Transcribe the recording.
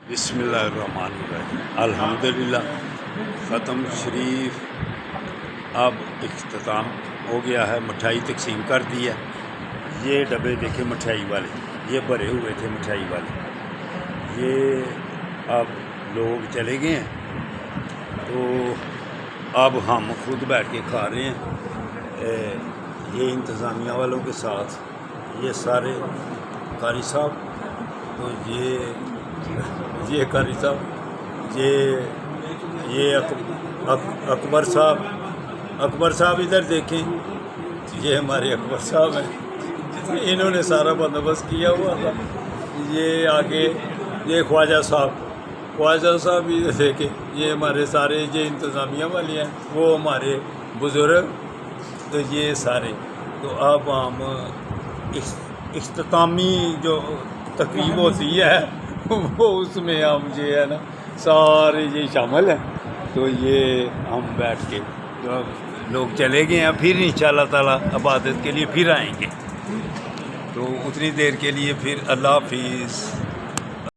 بسم اللہ الرحمن الرحیم الحمدللہ ختم شریف اب اختتام ہو گیا ہے، مٹھائی تقسیم کر دی ہے۔ یہ ڈبے دیکھے مٹھائی والے، یہ بھرے ہوئے تھے مٹھائی والے، یہ اب لوگ چلے گئے ہیں تو اب ہم خود بیٹھ کے کھا رہے ہیں۔ یہ انتظامیہ والوں کے ساتھ یہ سارے قاری صاحب، تو یہ قاری صاحب، یہ اکبر صاحب ادھر دیکھیں، یہ ہمارے اکبر صاحب ہیں، انہوں نے سارا بندوبست کیا ہوا تھا۔ یہ آگے یہ خواجہ صاحب ادھر دیکھیں، یہ ہمارے سارے یہ انتظامیہ والے ہیں، وہ ہمارے بزرگ، تو یہ سارے، تو اب ہم اختتامی جو تقریب ہوتی ہے وہ اس میں ہم جو ہے نا سارے یہ شامل ہیں۔ تو یہ ہم بیٹھ کے تو لوگ چلے گئے ہیں، پھر انشاءاللہ تعالیٰ عبادت کے لیے پھر آئیں گے، تو اتنی دیر کے لیے پھر اللہ حافظ۔